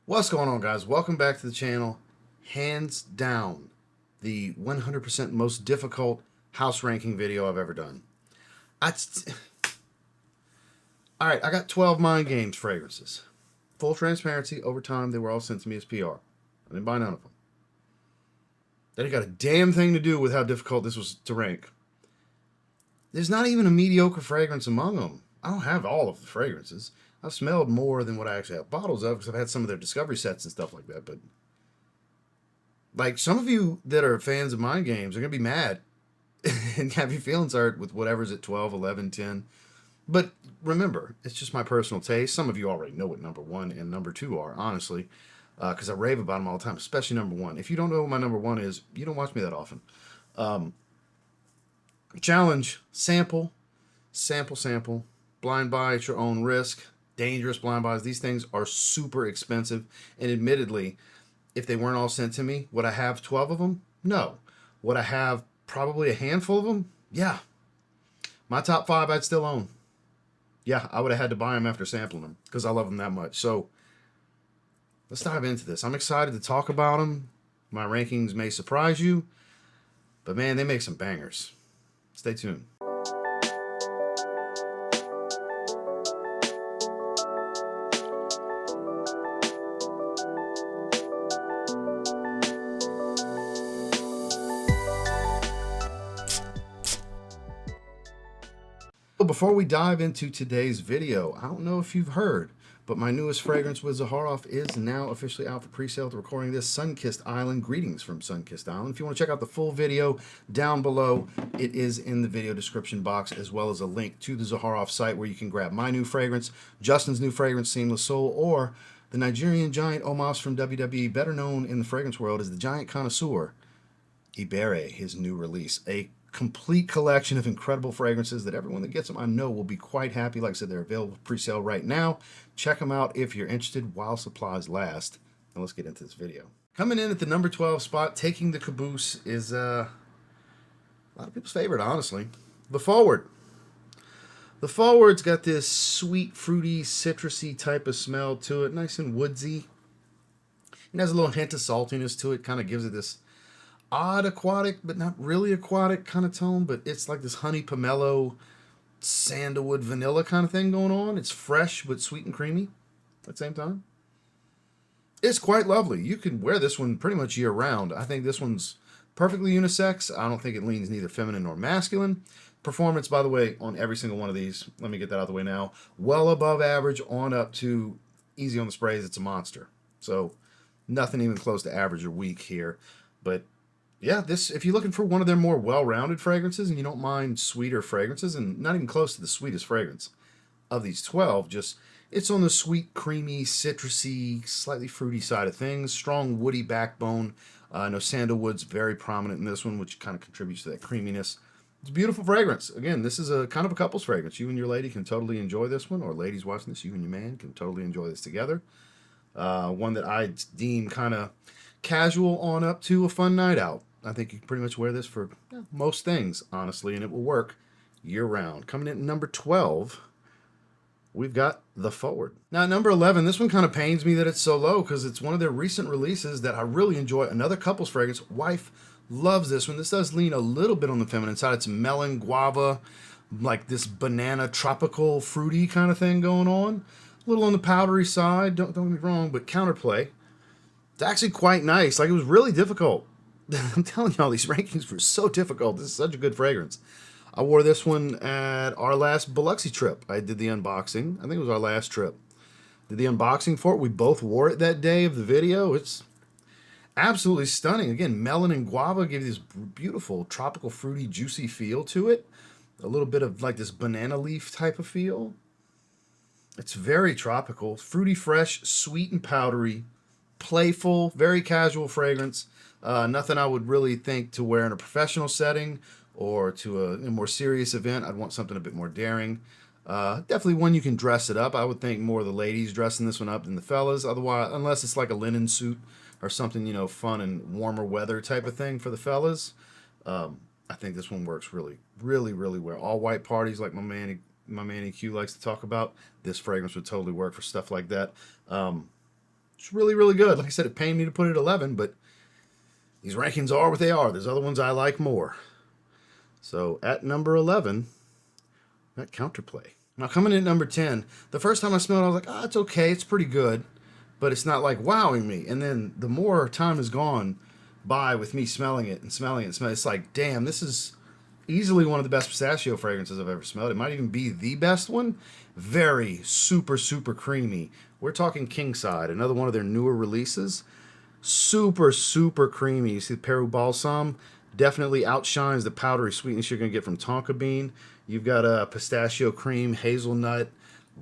What's going on, guys? Welcome back to the channel. Hands down, the 100% most difficult house ranking video I've ever done. Alright, I got 12 Mind Games fragrances. Full transparency, over time, they were all sent to me as PR. I didn't buy none of them. That ain't got a damn thing to do with how difficult this was to rank. There's not even a mediocre fragrance among them. I don't have all of the fragrances. I've smelled more than what I actually have bottles of because I've had some of their discovery sets and stuff like that. But like some of you that are fans of Mind Games are going to be mad and have your feelings hurt with whatever's at 12, 11, 10. But remember, it's just my personal taste. Some of you already know what number 1 and number 2 are, honestly, because I rave about them all the time, especially number 1. If you don't know what my number 1 is, you don't watch me that often. Challenge, sample, sample, blind buy at your own risk. Dangerous blind buys. These things are super expensive. And admittedly, if they weren't all sent to me, would I have 12 of them? No. Would I have probably a handful of them? Yeah. My top 5 I'd still own. Yeah, I would have had to buy them after sampling them because I love them that much. So let's dive into this. I'm excited to talk about them. My rankings may surprise you, but man, they make some bangers. Stay tuned. But before we dive into today's video, I don't know if you've heard, but my newest fragrance with Zaharoff is now officially out for pre-sale. To recording this, Sunkissed Island. Greetings from Sunkissed Island. If you want to check out the full video down below, it is in the video description box, as well as a link to the Zaharoff site where you can grab my new fragrance, Justin's new fragrance, Seamless Soul, or the Nigerian giant Omos from WWE, better known in the fragrance world as the Giant Connoisseur, Ibere, his new release. A complete collection of incredible fragrances that everyone that gets them I know will be quite happy. Like I said, they're available pre-sale right now. Check them out if you're interested while supplies last. Now let's get into this video. Coming in at the number 12 spot, taking the caboose, is a lot of people's favorite, honestly. The Forward. The Forward's got this sweet, fruity, citrusy type of smell to it, nice and woodsy. It has a little hint of saltiness to it, kind of gives it this odd aquatic, but not really aquatic kind of tone, but it's like this honey pomelo, sandalwood, vanilla kind of thing going on. It's fresh, but sweet and creamy at the same time. It's quite lovely. You can wear this one pretty much year round. I think this one's perfectly unisex. I don't think it leans neither feminine nor masculine. Performance, by the way, on every single one of these, let me get that out of the way now, well above average on up to easy on the sprays. It's a monster. So nothing even close to average or weak here. But yeah, this, if you're looking for one of their more well-rounded fragrances and you don't mind sweeter fragrances, and not even close to the sweetest fragrance of these 12, just it's on the sweet, creamy, citrusy, slightly fruity side of things. Strong woody backbone. I know sandalwood's very prominent in this one, which kind of contributes to that creaminess. It's a beautiful fragrance. Again, this is a kind of a couple's fragrance. You and your lady can totally enjoy this one, or ladies watching this, you and your man can totally enjoy this together. One that I deem kind of casual on up to a fun night out. I think you can pretty much wear this for most things, honestly, and it will work year-round. Coming in at number 12, we've got The Forward. Now, at number 11, this one kind of pains me that it's so low because it's one of their recent releases that I really enjoy. Another couple's fragrance. Wife loves this one. This does lean a little bit on the feminine side. It's melon, guava, like this banana, tropical, fruity kind of thing going on. A little on the powdery side, don't get me wrong, but Counterplay. It's actually quite nice. Like, it was really difficult. I'm telling y'all, these rankings were so difficult. This is such a good fragrance. I wore this one at our last Biloxi trip. I did the unboxing. I think it was our last trip. Did the unboxing for it. We both wore it that day of the video. It's absolutely stunning. Again, melon and guava give you this beautiful, tropical, fruity, juicy feel to it. A little bit of like this banana leaf type of feel. It's very tropical. Fruity, fresh, sweet and powdery. Playful, very casual fragrance. Nothing I would really think to wear in a professional setting or to a more serious event. I'd want something a bit more daring. Definitely one you can dress it up. I would think more of the ladies dressing this one up than the fellas. Otherwise, unless it's like a linen suit or something, you know, fun and warmer weather type of thing for the fellas. I think this one works really, really, really well. All white parties, like my man EQ likes to talk about. This fragrance would totally work for stuff like that. It's really, really good. Like I said, it pained me to put it at 11, but these rankings are what they are. There's other ones I like more. So at number 11, that Counterplay. Now coming in at number 10, the first time I smelled it, I was like, oh, it's okay. It's pretty good, but it's not like wowing me. And then the more time has gone by with me smelling it and smelling it and smelling it, it's like, damn, this is easily one of the best pistachio fragrances I've ever smelled. It might even be the best one. Very super, super creamy. We're talking Kingside, another one of their newer releases. Super, super creamy. You see the Peru Balsam definitely outshines the powdery sweetness you're going to get from tonka bean. You've got a pistachio cream, hazelnut,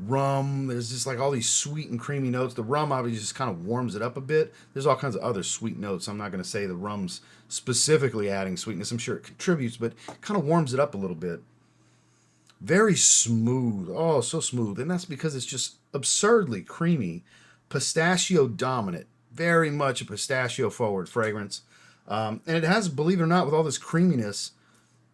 rum. There's just like all these sweet and creamy notes. The rum obviously just kind of warms it up a bit. There's all kinds of other sweet notes. I'm not going to say the rum's specifically adding sweetness. I'm sure it contributes, but kind of warms it up a little bit. Very smooth. Oh, so smooth. And that's because it's just absurdly creamy. Pistachio dominant. Very much a pistachio forward fragrance. And it has, believe it or not, with all this creaminess,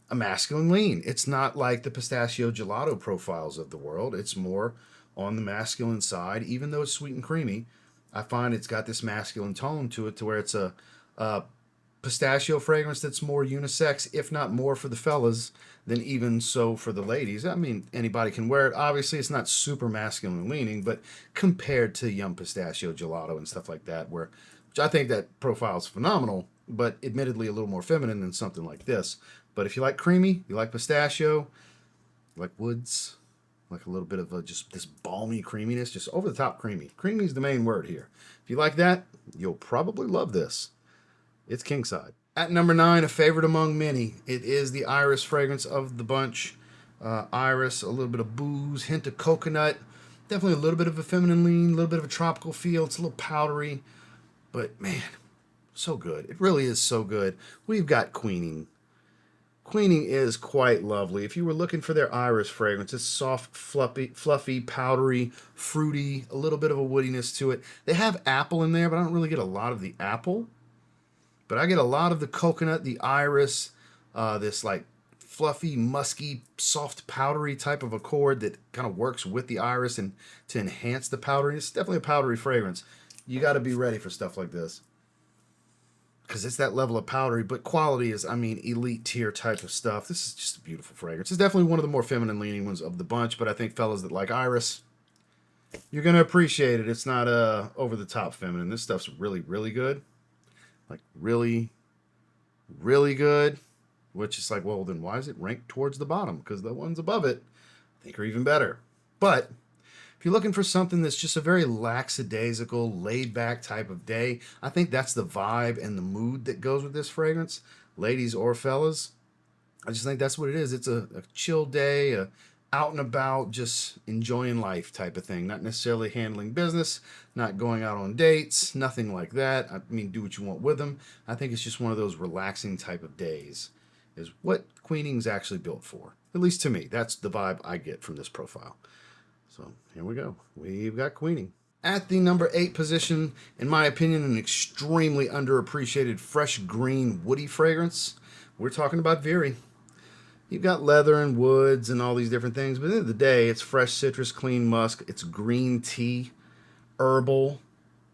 a masculine lean. It's not like the pistachio gelato profiles of the world. It's more on the masculine side. Even though it's sweet and creamy, I find it's got this masculine tone to it to where it's a pistachio fragrance that's more unisex, if not more for the fellas than even so for the ladies. I mean, anybody can wear it. Obviously, it's not super masculine leaning, but compared to Yum Pistachio Gelato and stuff like that, which I think that profile is phenomenal, but admittedly a little more feminine than something like this. But if you like creamy, you like pistachio, you like woods, like a little bit of just this balmy creaminess, just over the top creamy. Creamy is the main word here. If you like that, you'll probably love this. It's Kingside. At number 9, a favorite among many, it is the Iris fragrance of the bunch. Iris, a little bit of booze, hint of coconut, definitely a little bit of a feminine lean, a little bit of a tropical feel. It's a little powdery, but man, so good. It really is so good. We've got Queening. Queening is quite lovely. If you were looking for their Iris fragrance, it's soft, fluffy, powdery, fruity, a little bit of a woodiness to it. They have apple in there, but I don't really get a lot of the apple. But I get a lot of the coconut, the iris, this like fluffy, musky, soft, powdery type of accord that kind of works with the iris and to enhance the powdery. It's definitely a powdery fragrance. You got to be ready for stuff like this because it's that level of powdery, but quality is, I mean, elite tier type of stuff. This is just a beautiful fragrance. It's definitely one of the more feminine leaning ones of the bunch, but I think fellas that like iris, you're going to appreciate it. It's not over the top feminine. This stuff's really, really good. Like really, really good, which is like, well, then why is it ranked towards the bottom? Because the ones above it, I think, are even better. But if you're looking for something that's just a very lackadaisical, laid-back type of day, I think that's the vibe and the mood that goes with this fragrance, ladies or fellas. I just think that's what it is. It's a chill day, out and about, just enjoying life type of thing. Not necessarily handling business, not going out on dates, nothing like that. I mean, do what you want with them. I think it's just one of those relaxing type of days is what Queening's actually built for. At least to me, that's the vibe I get from this profile. So here we go. We've got Queening. At the number 8 position, in my opinion, an extremely underappreciated fresh green woody fragrance. We're talking about Vieri. You've got leather and woods and all these different things, but at the end of the day, it's fresh citrus, clean musk. It's green tea, herbal.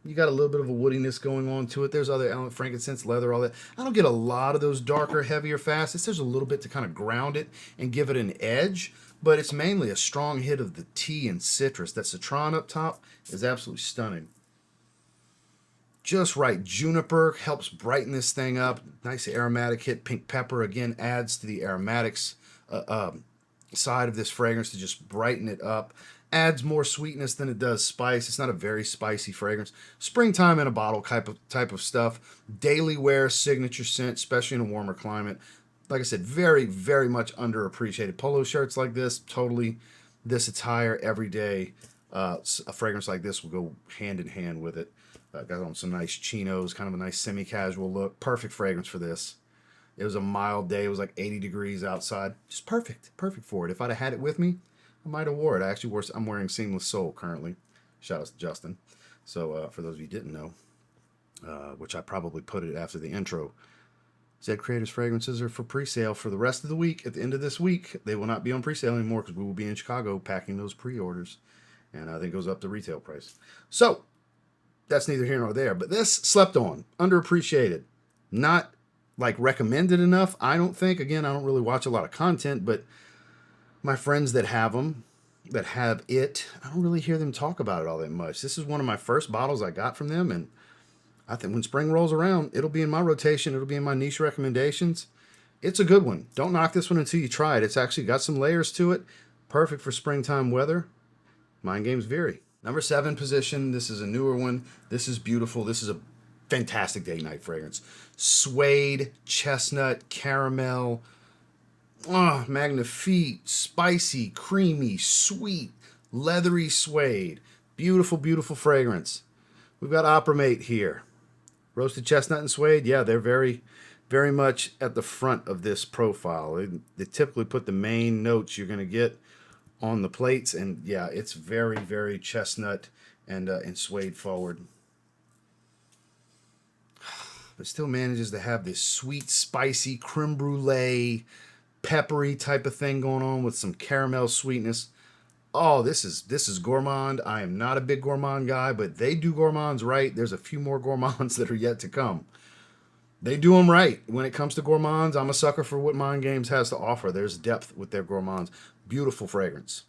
You got a little bit of a woodiness going on to it. There's other elements, frankincense, leather, all that. I don't get a lot of those darker, heavier fastest. There's a little bit to kind of ground it and give it an edge, but it's mainly a strong hit of the tea and citrus. That citron up top is absolutely stunning. Just right. Juniper helps brighten this thing up. Nice aromatic hit. Pink pepper, again, adds to the aromatics side of this fragrance to just brighten it up. Adds more sweetness than it does spice. It's not a very spicy fragrance. Springtime in a bottle type of stuff. Daily wear signature scent, especially in a warmer climate. Like I said, very, very much underappreciated. Polo shirts like this, totally this attire every day. A fragrance like this will go hand in hand with it. Got on some nice chinos, kind of a nice semi-casual look. Perfect fragrance for this. It was a mild day. It was like 80 degrees outside. Just perfect. Perfect for it. If I'd have had it with me, I might have wore it. I'm wearing Seamless Soul currently. Shout out to Justin. So for those of you who didn't know, which I probably put it after the intro, Zed Creators fragrances are for pre-sale for the rest of the week. At the end of this week, they will not be on pre-sale anymore because we will be in Chicago packing those pre-orders. And I think it goes up to retail price. So, that's neither here nor there. But this, slept on, underappreciated, not like recommended enough. I don't think. Again, I don't really watch a lot of content, but my friends that have them, that have it, I don't really hear them talk about it all that much. This is one of my first bottles I got from them, and I think when spring rolls around, it'll be in my rotation. It'll be in my niche recommendations. It's a good one. Don't knock this one until you try it. It's actually got some layers to it. Perfect for springtime weather. Mind Games Vieri. Number 7 position. This is a newer one. This is beautiful. This is a fantastic date night fragrance. Suede, chestnut, caramel. Oh, magnifique, spicy, creamy, sweet, leathery suede. Beautiful, beautiful fragrance. We've got Oprimate here. Roasted chestnut and suede. Yeah, they're very, very much at the front of this profile. They typically put the main notes you're going to get on the plates, and yeah, it's very, very chestnut and suede forward. But still manages to have this sweet, spicy creme brulee, peppery type of thing going on with some caramel sweetness. Oh, this is gourmand. I am not a big gourmand guy, but they do gourmands right. There's a few more gourmands that are yet to come. They do them right. When it comes to gourmands, I'm a sucker for what Mind Games has to offer. There's depth with their gourmands. Beautiful fragrance.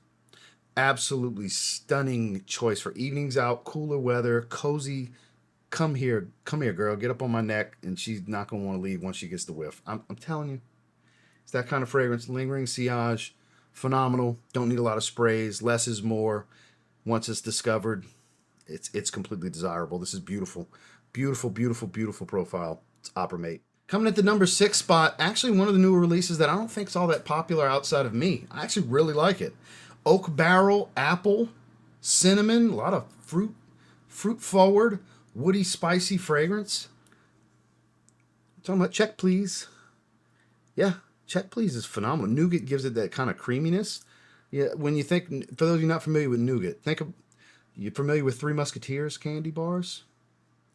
Absolutely stunning choice for evenings out, cooler weather, cozy. Come here, girl. Get up on my neck, and she's not going to want to leave once she gets the whiff. I'm telling you. It's that kind of fragrance. Lingering sillage. Phenomenal. Don't need a lot of sprays. Less is more. Once it's discovered, it's completely desirable. This is beautiful. Beautiful, beautiful, beautiful profile. It's Oprimate. Coming at the number 6 spot, actually one of the newer releases that I don't think is all that popular outside of me. I actually really like it. Oak barrel, apple, cinnamon, a lot of fruit forward, woody, spicy fragrance. I'm talking about Check Please. Yeah. Check Please is phenomenal. Nougat gives it that kind of creaminess. Yeah, when you think, for those of you not familiar with nougat, you familiar with Three Musketeers candy bars?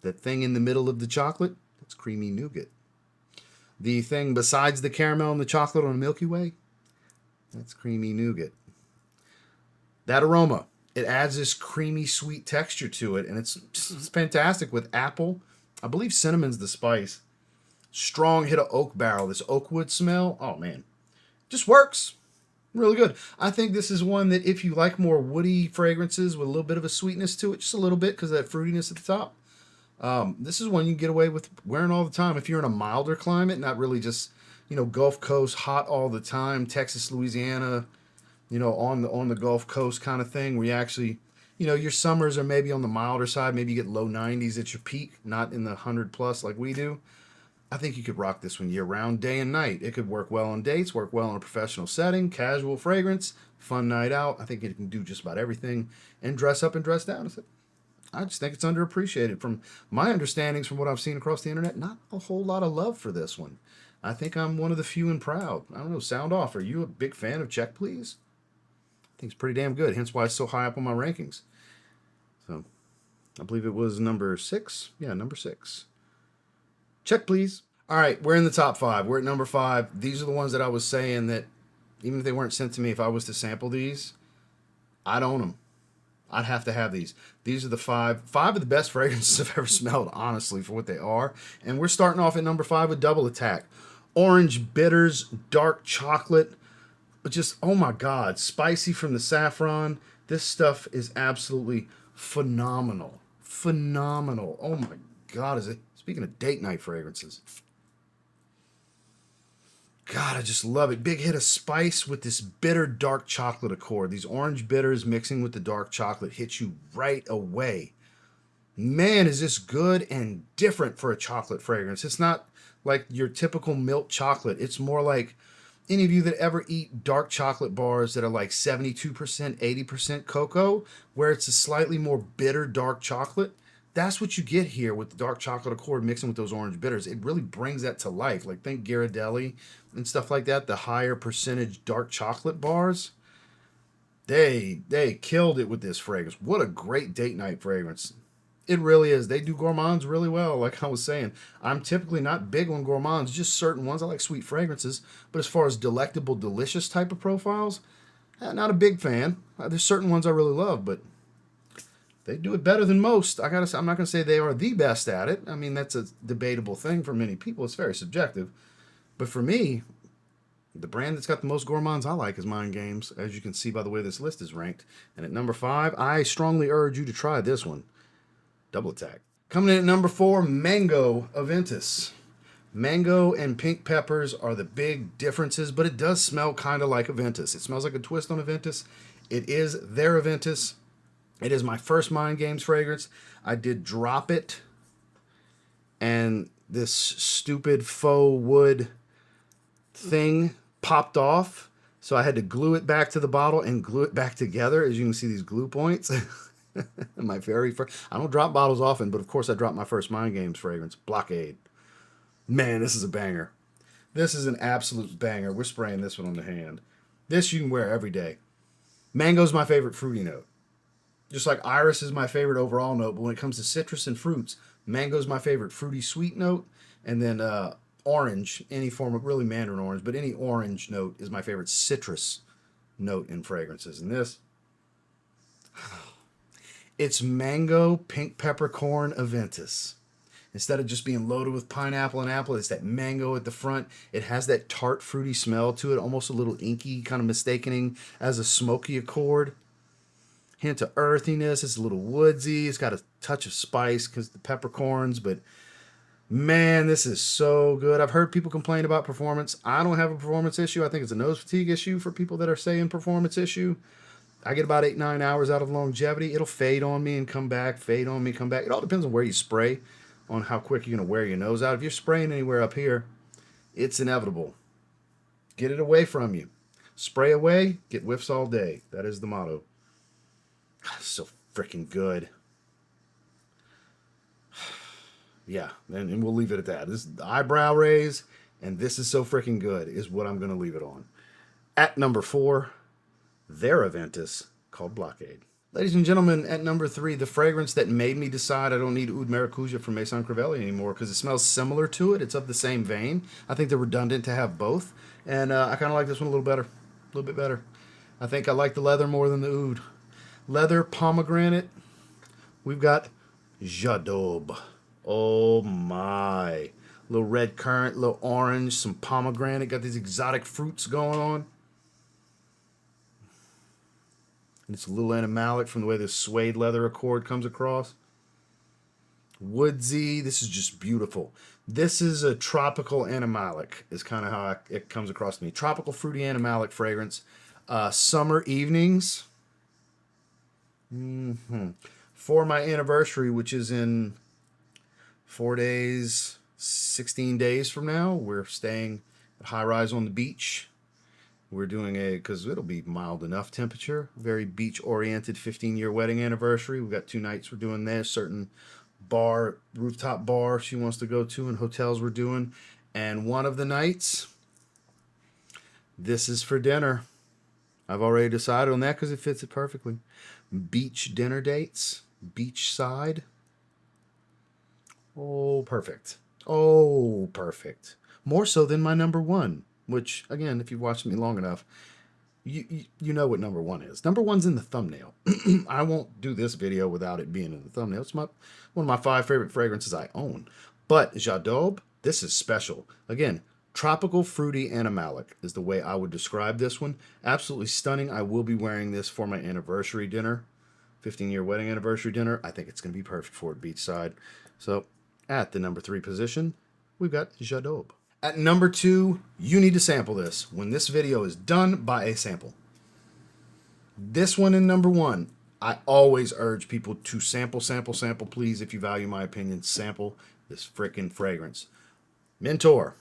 That thing in the middle of the chocolate? That's creamy nougat. The thing besides the caramel and the chocolate on the Milky Way? That's creamy nougat. That aroma, it adds this creamy sweet texture to it, and it's fantastic with apple. I believe cinnamon's the spice. Strong hit of oak barrel. This oak wood smell. Oh, man. Just works. Really good. I think this is one that if you like more woody fragrances with a little bit of a sweetness to it, just a little bit because of that fruitiness at the top, this is one you can get away with wearing all the time if you're in a milder climate, not really just, Gulf Coast, hot all the time, Texas, Louisiana, on the Gulf Coast kind of thing where you actually, your summers are maybe on the milder side. Maybe you get low 90s at your peak, not in the 100 plus like we do. I think you could rock this one year-round, day and night. It could work well on dates, work well in a professional setting, casual fragrance, fun night out. I think it can do just about everything, and dress up and dress down. I just think it's underappreciated. From my understandings, from what I've seen across the internet, not a whole lot of love for this one. I think I'm one of the few and proud. I don't know, sound off. Are you a big fan of Check Please? I think it's pretty damn good, hence why it's so high up on my rankings. So, I believe it was number 6. Yeah, number 6. Check Please. All right, we're in the top 5. We're at number 5. These are the ones that I was saying that even if they weren't sent to me, if I was to sample these, I'd own them. I'd have to have these. These are the 5 of the best fragrances I've ever smelled, honestly, for what they are. And we're starting off at number 5 with Double Attack. Orange bitters, dark chocolate, just, oh my God, spicy from the saffron. This stuff is absolutely phenomenal. Phenomenal. Oh my God, is it? Speaking of date night fragrances. God, I just love it. Big hit of spice with this bitter dark chocolate accord. These orange bitters mixing with the dark chocolate hits you right away. Man, is this good and different for a chocolate fragrance. It's not like your typical milk chocolate. It's more like any of you that ever eat dark chocolate bars that are like 72%, 80% cocoa, where it's a slightly more bitter dark chocolate. That's what you get here with the dark chocolate accord mixing with those orange bitters. It really brings that to life. Like think Ghirardelli and stuff like that. The higher percentage dark chocolate bars. They killed it with this fragrance. What a great date night fragrance. It really is. They do gourmands really well, like I was saying. I'm typically not big on gourmands, just certain ones. I like sweet fragrances. But as far as delectable, delicious type of profiles, not a big fan. There's certain ones I really love, but They do it better than most. I'm not gonna say they are the best at it. I mean, that's a debatable thing for many people. It's very subjective. But for me, the brand that's got the most gourmands I like is Mind Games, as you can see by the way this list is ranked. And at number 5, I strongly urge you to try this one. Double Attack. Coming in at number 4, Mango Aventus. Mango and pink peppers are the big differences, but it does smell kind of like Aventus. It smells like a twist on Aventus. It is their Aventus. It is my first Mind Games fragrance. I did drop it, and this stupid faux wood thing popped off, so I had to glue it back to the bottle and glue it back together. As you can see, these glue points. My very first. I don't drop bottles often, but of course I dropped my first Mind Games fragrance, Blockade. Man, this is a banger. This is an absolute banger. We're spraying this one on the hand. This you can wear every day. Mango's my favorite fruity note. Just like iris is my favorite overall note, but when it comes to citrus and fruits, mango's my favorite fruity sweet note, and then orange, any form of, really mandarin orange, but any orange note is my favorite citrus note in fragrances. And this, it's mango, pink peppercorn Aventus. Instead of just being loaded with pineapple and apple, it's that mango at the front. It has that tart, fruity smell to it, almost a little inky, kind of mistakening as a smoky accord. Hint of earthiness. It's a little woodsy. It's got a touch of spice because the peppercorns, but man, this is so good. I've heard people complain about performance. I don't have a performance issue. I think it's a nose fatigue issue for people that are saying performance issue. I get about 8-9 hours out of longevity. It'll fade on me and come back, fade on me, come back. It all depends on where you spray, on how quick you're going to wear your nose out. If you're spraying anywhere up here, it's inevitable. Get it away from you. Spray away, get whiffs all day. That is the motto. So freaking good. Yeah, and we'll leave it at that. This is the eyebrow raise, and this is so freaking good is what I'm going to leave it on. At number 4, their Aventus, called Blockade. Ladies and gentlemen, at number 3, the fragrance that made me decide I don't need Oud Maracuja from Maison Crivelli anymore because it smells similar to it. It's of the same vein. I think they're redundant to have both, and I kind of like this one a little better, a little bit better. I think I like the leather more than the oud. Leather, pomegranate. We've got Jadob. Oh my. Little red currant, little orange, some pomegranate. Got these exotic fruits going on. And it's a little animalic from the way this suede leather accord comes across. Woodsy. This is just beautiful. This is a tropical animalic is kind of how it comes across to me. Tropical fruity animalic fragrance. Summer evenings. For my anniversary, which is in 4 days, 16 days from now, we're staying at High Rise on the beach. We're doing because it'll be mild enough temperature, very beach-oriented 15-year wedding anniversary. We've got 2 nights we're doing there, certain bar, rooftop bar she wants to go to, and hotels we're doing. And one of the nights, this is for dinner. I've already decided on that because it fits it perfectly. Beach dinner dates, beachside. Oh, perfect. Oh, perfect. More so than my number 1, which, again, if you've watched me long enough, you know what number 1 is. Number 1's in the thumbnail. I won't do this video without it being in the thumbnail. It's one of my 5 favorite fragrances I own. But Jadob, this is special. Again, tropical, fruity, animalic is the way I would describe this one. Absolutely stunning. I will be wearing this for my anniversary dinner, 15-year wedding anniversary dinner. I think it's going to be perfect for it beachside. So at the number 3 position, we've got Jadob. At number 2, you need to sample this. When this video is done, buy a sample. This one in number 1, I always urge people to sample, please. If you value my opinion, sample this frickin' fragrance. Mentor.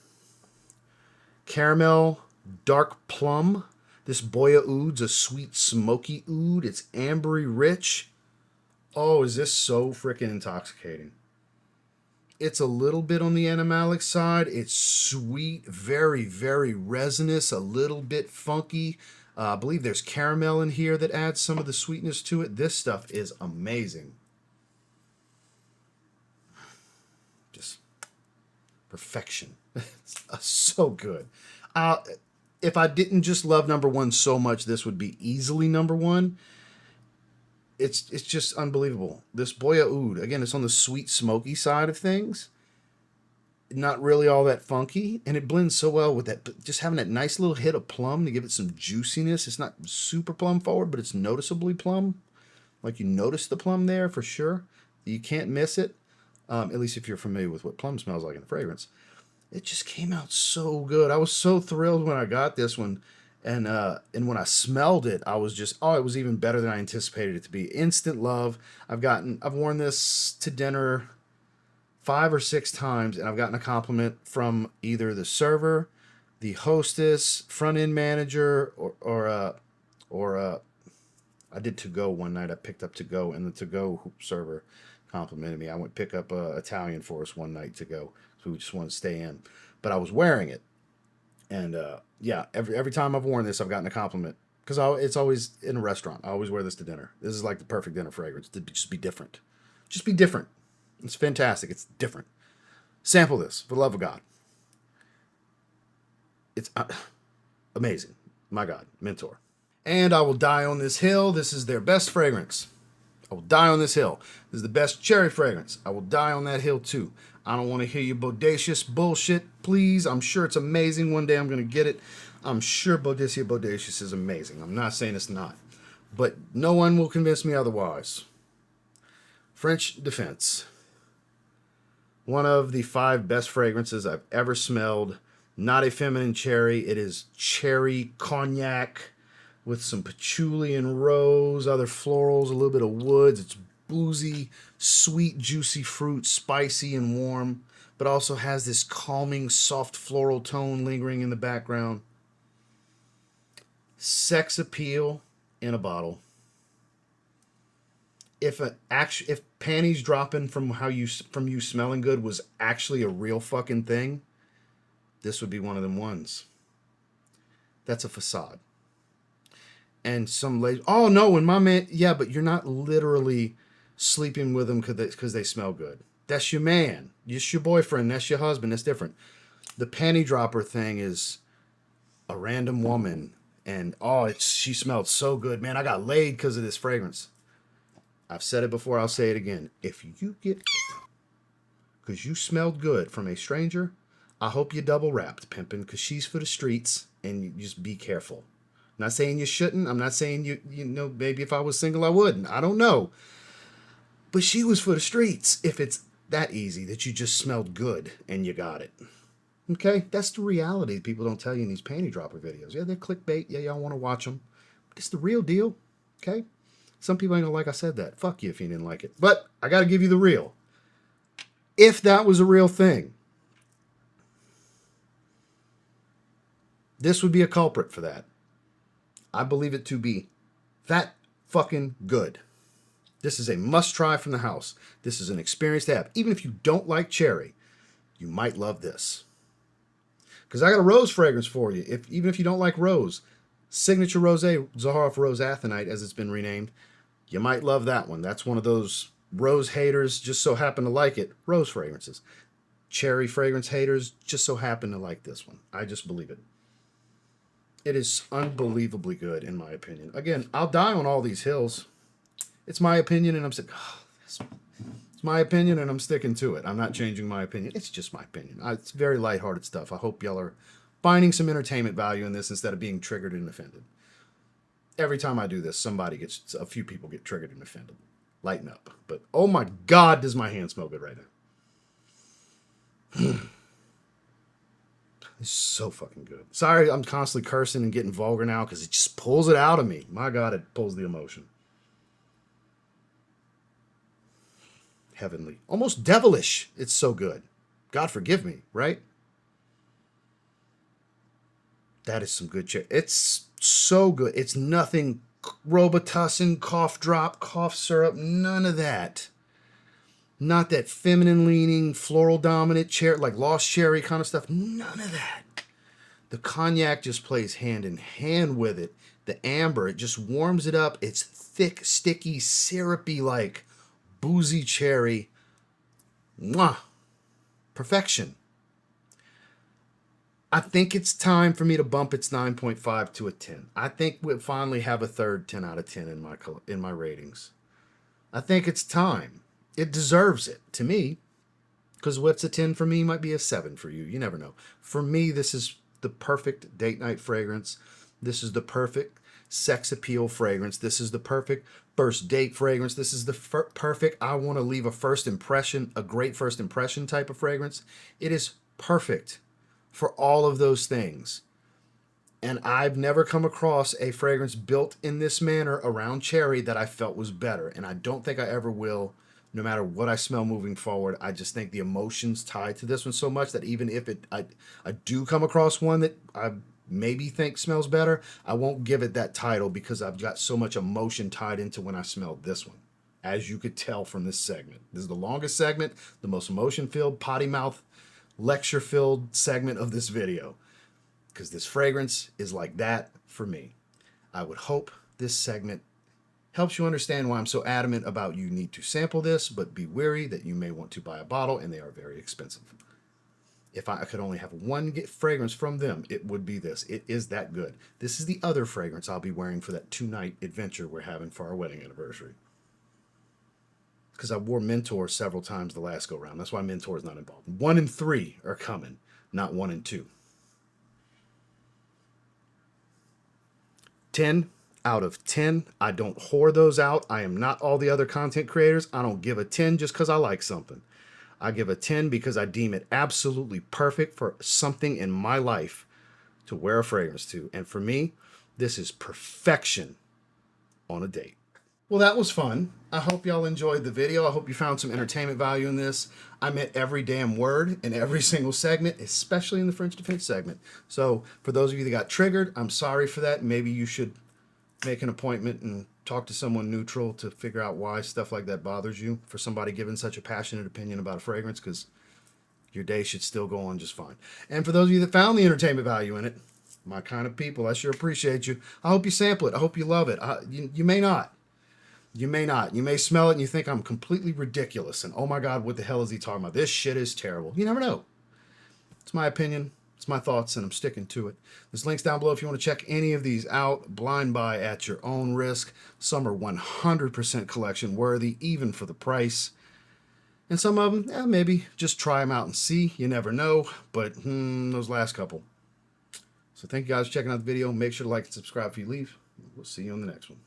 Caramel, dark plum. This Boya Oud's a sweet, smoky oud. It's ambery rich. Oh, is this so freaking intoxicating? It's a little bit on the animalic side. It's sweet, very, very resinous, a little bit funky. I believe there's caramel in here that adds some of the sweetness to it. This stuff is amazing. Just perfection. It's so good. If I didn't just love number 1 so much, this would be easily number 1. it's just unbelievable. This Boya Oud, again, it's on the sweet smoky side of things. Not really all that funky, and it blends so well with that. Just having that nice little hit of plum to give it some juiciness. It's not super plum forward, but it's noticeably plum. Like you notice the plum there for sure. You can't miss it. At least if you're familiar with what plum smells like in the fragrance. It just came out so good. I was so thrilled when I got this one. And when I smelled it, I was just, oh, it was even better than I anticipated it to be. Instant love. I've worn this to dinner 5 or 6 times, and I've gotten a compliment from either the server, the hostess, front end manager, or I did to go one night. I picked up to go, and the to go server complimented me. I went pick up Italian for us one night to go, so we just wanted to stay in. But I was wearing it, and yeah, every time I've worn this, I've gotten a compliment because it's always in a restaurant. I always wear this to dinner. This is like the perfect dinner fragrance. To just be different. Just be different. It's fantastic. It's different. Sample this, for the love of God. It's amazing. My God, Mentor. And I will die on this hill. This is their best fragrance. I will die on this hill. This is the best cherry fragrance. I will die on that hill too. I don't want to hear your bodacious bullshit, please. I'm sure it's amazing. One day I'm going to get it. I'm sure Bodacious is amazing. I'm not saying it's not. But no one will convince me otherwise. French Defense. One of the 5 best fragrances I've ever smelled. Not a feminine cherry. It is cherry cognac with some patchouli and rose, other florals, a little bit of woods. It's boozy, sweet, juicy fruit, spicy and warm, but also has this calming, soft floral tone lingering in the background. Sex appeal in a bottle. If panties dropping from you smelling good was actually a real fucking thing, this would be one of them ones. That's a facade. And some ladies, oh no, when my man, yeah, but you're not literally sleeping with them because they smell good. That's your man. It's your boyfriend. That's your husband. That's different. The panty dropper thing is a random woman, and she smelled so good, man. I got laid because of this fragrance. I've said it before. I'll say it again. If you get because you smelled good from a stranger, I hope you double wrapped, pimping, because she's for the streets, and you just be careful. I'm not saying you shouldn't. I'm not saying you know, maybe if I was single, I wouldn't. I don't know. But she was for the streets if it's that easy that you just smelled good and you got it. Okay? That's the reality people don't tell you in these panty dropper videos. Yeah, they're clickbait. Yeah, y'all want to watch them. But it's the real deal. Okay? Some people ain't gonna like I said that. Fuck you if you didn't like it. But I got to give you the real. If that was a real thing, this would be a culprit for that. I believe it to be that fucking good. This is a must try from the house. This is an experience to have. Even if you don't like cherry, you might love this. Because I got a rose fragrance for you. Even if you don't like rose, Signature Rosé, Zaharoff Rose Athenite, as it's been renamed, you might love that one. That's one of those rose haters just so happen to like it. Rose fragrances. Cherry fragrance haters just so happen to like this one. I just believe it. It is unbelievably good, in my opinion. Again, I'll die on all these hills. It's my opinion, and it's my opinion, and I'm sticking to it. I'm not changing my opinion. It's just my opinion. It's very lighthearted stuff. I hope y'all are finding some entertainment value in this instead of being triggered and offended. Every time I do this, a few people get triggered and offended. Lighten up. But oh my God, does my hand smell good right now. It's so fucking good. Sorry, I'm constantly cursing and getting vulgar now because it just pulls it out of me. My God, it pulls the emotion. Heavenly. Almost devilish. It's so good. God forgive me, right? That is some good shit. It's so good. It's nothing Robitussin, cough drop, cough syrup, none of that. Not that feminine leaning, floral dominant, like lost cherry kind of stuff. None of that. The cognac just plays hand in hand with it. The amber, it just warms it up. It's thick, sticky, syrupy, like boozy cherry. Mwah. Perfection. I think it's time for me to bump its 9.5 to a 10. I think we'll finally have a third 10 out of 10 in my ratings. I think it's time. It deserves it, to me. Because what's a 10 for me might be a 7 for you. You never know. For me, this is the perfect date night fragrance. This is the perfect sex appeal fragrance. This is the perfect first date fragrance. This is the perfect, I want to leave a first impression, a great first impression type of fragrance. It is perfect for all of those things. And I've never come across a fragrance built in this manner around cherry that I felt was better. And I don't think I ever will, no matter what I smell moving forward. I just think the emotions tied to this one so much that even if I do come across one that I maybe think smells better, I won't give it that title because I've got so much emotion tied into when I smelled this one. As you could tell from this segment. This is the longest segment, the most emotion-filled, potty mouth, lecture-filled segment of this video. Because this fragrance is like that for me. I would hope this segment helps you understand why I'm so adamant about you need to sample this, but be wary that you may want to buy a bottle and they are very expensive. If I could only have one fragrance from them, it would be this. It is that good. This is the other fragrance I'll be wearing for that 2-night adventure we're having for our wedding anniversary. Because I wore Mentor several times the last go round. That's why Mentor is not involved. 1 and 3 are coming, not 1 and 2. 10 out of 10. I don't whore those out. I am not all the other content creators. I don't give a 10 just because I like something. I give a 10 because I deem it absolutely perfect for something in my life to wear a fragrance to. And for me, this is perfection on a date. Well, that was fun. I hope y'all enjoyed the video. I hope you found some entertainment value in this. I meant every damn word in every single segment, especially in the French Defense segment. So for those of you that got triggered, I'm sorry for that. Maybe you should make an appointment and talk to someone neutral to figure out why stuff like that bothers you for somebody giving such a passionate opinion about a fragrance, because your day should still go on just fine. And for those of you that found the entertainment value in it, my kind of people, I sure appreciate you. I hope you sample it. I hope you love it. You may not. You may not. You may smell it and you think I'm completely ridiculous and, oh my God, what the hell is he talking about? This shit is terrible. You never know. It's my opinion. It's my thoughts, and I'm sticking to it. There's links down below if you want to check any of these out. Blind buy at your own risk. Some are 100% collection worthy, even for the price. And some of them, maybe just try them out and see. You never know. But those last couple. So thank you guys for checking out the video. Make sure to like and subscribe if you leave. We'll see you on the next one.